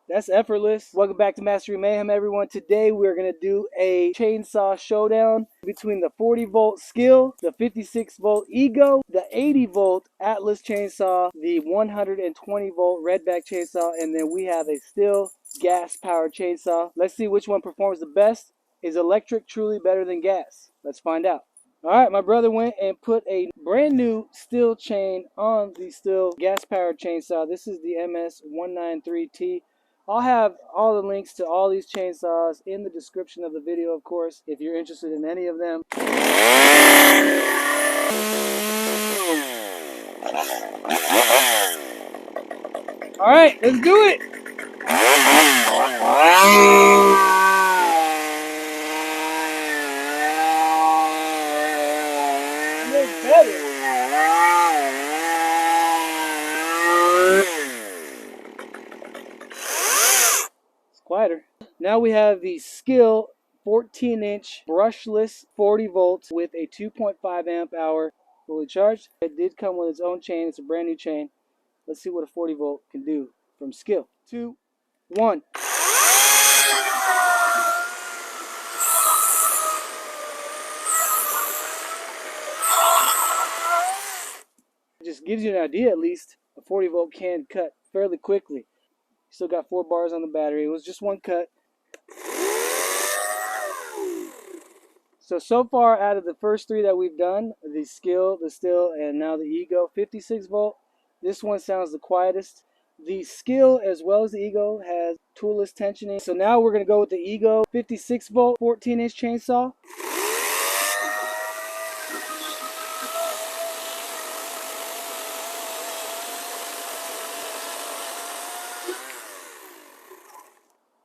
That's effortless. Welcome back to Mastery Mayhem, everyone. Today we're going to do a chainsaw showdown between the 40 volt SKIL, the 56 volt Ego, the 80 volt Atlas chainsaw, the 120 volt Redback chainsaw, and then we have a STIHL gas powered chainsaw. Let's see which one performs the best. Is electric truly better than gas? Let's find out. Alright, my brother went and put a brand new STIHL chain on the STIHL gas powered chainsaw. This is the MS193T. I'll have all the links to all these chainsaws in the description of the video, of course, if you're interested in any of them. Alright, let's do it! It's better. Quieter. Now we have the SKIL 14-inch brushless 40 volts with a 2.5 amp hour fully charged. It did come with its own chain. It's a brand new chain. Let's see what a 40 volt can do from SKIL. 2, 1. It just gives you an idea, at least. A 40 volt can cut fairly quickly. Still got 4 bars on the battery. It was just one cut. So far out of the first 3 that we've done, the SKIL, the STIHL, and now the Ego, 56 volt, this one sounds the quietest. The SKIL as well as the Ego has toolless tensioning. So now we're going to go with the Ego 56 volt 14-inch chainsaw.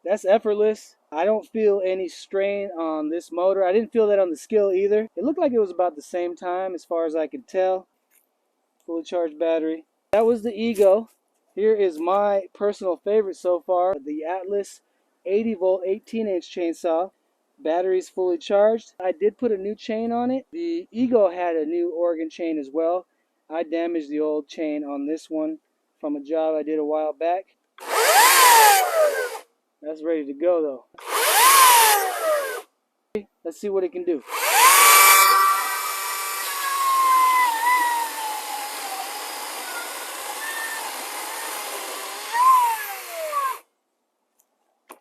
That's effortless. I don't feel any strain on this motor. I didn't feel that on the SKIL either. It looked like it was about the same time as far as I could tell. Fully charged battery. That was the Ego. Here is my personal favorite so far, the Atlas 80 volt 18-inch chainsaw. Battery's fully charged. I did put a new chain on it. The Ego had a new Oregon chain as well. I damaged the old chain on this one from a job I did a while back. That's ready to go though. Let's see what it can do.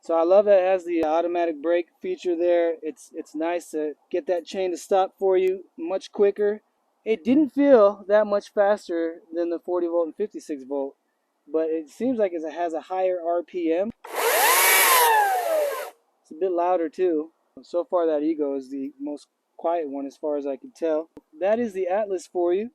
So I love that it has the automatic brake feature there. It's nice to get that chain to stop for you much quicker. It didn't feel that much faster than the 40 volt and 56 volt, but it seems like it has a higher RPM. It's a bit louder too. So far that Ego is the most quiet one as far as I can tell. That is the Atlas for you.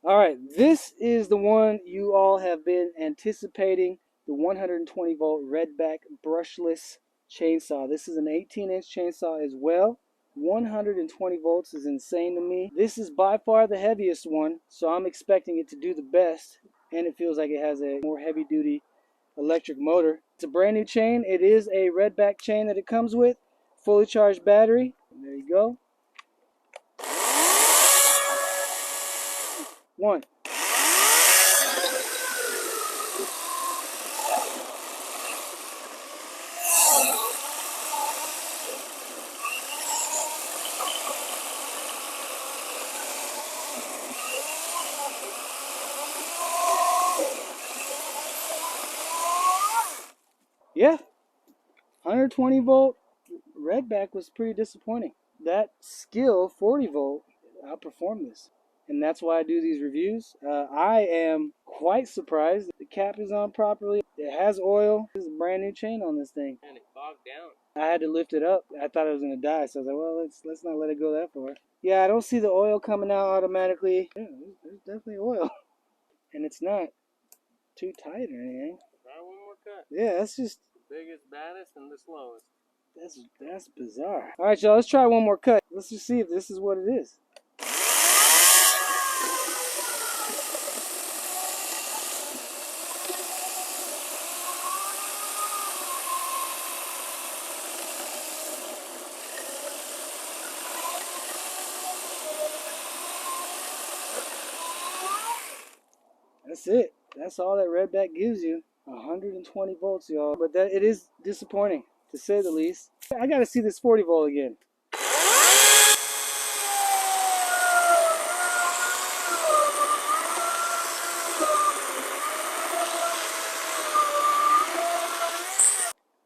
Alright, this is the one you all have been anticipating. The 120 volt Redback brushless chainsaw. This is an 18-inch chainsaw as well. 120 volts is insane to me. This is by far the heaviest one, so I'm expecting it to do the best. And it feels like it has a more heavy-duty electric motor. It's a brand new chain. It is a Redback chain that it comes with. Fully charged battery. There you go. 1. Yeah, 120 volt Redback was pretty disappointing. That SKIL 40 volt outperformed this. And that's why I do these reviews. I am quite surprised that the cap is on properly. It has oil. There's a brand new chain on this thing. And it bogged down. I had to lift it up. I thought it was going to die. So I was like, well, let's not let it go that far. Yeah, I don't see the oil coming out automatically. Yeah, there's definitely oil. And it's not too tight or anything. Try one more cut. Yeah, that's just... The biggest, baddest, and the slowest. That's bizarre. All right, y'all, let's try one more cut. Let's just see if this is what it is. That's it. That's all that Redback gives you. 120 volts, y'all. But that it is disappointing, to say the least. I gotta see this 40 volt again.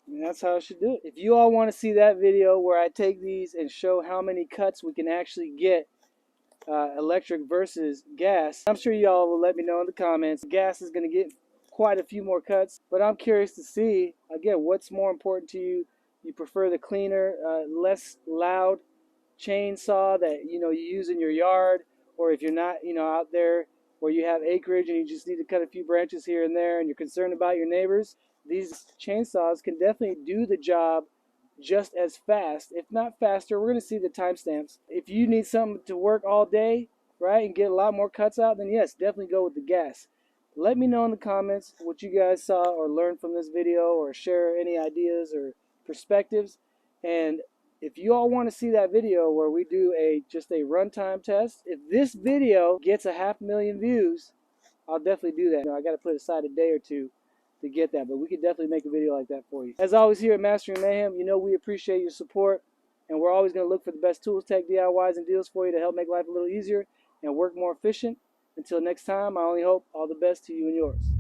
And that's how I should do it. If you all want to see that video where I take these and show how many cuts we can actually get electric versus gas, I'm sure y'all will let me know in the comments. Gas is going to get quite a few more cuts, but I'm curious to see, again, what's more important to you. You prefer the cleaner, less loud chainsaw that you use in your yard, or if you're not out there where you have acreage and you just need to cut a few branches here and there and you're concerned about your neighbors, these chainsaws can definitely do the job just as fast, if not faster. We're going to see the timestamps. If you need something to work all day, right, and get a lot more cuts out, then yes, definitely go with the gas. Let me know in the comments what you guys saw or learned from this video, or share any ideas or perspectives. And if you all want to see that video where we do just a runtime test, if this video gets 500,000 views, I'll definitely do that. I got to put aside a day or two to get that, but we could definitely make a video like that for you. As always, here at Mastering Mayhem, we appreciate your support, and we're always going to look for the best tools, tech, DIYs, and deals for you to help make life a little easier and work more efficient. Until next time, I only hope all the best to you and yours.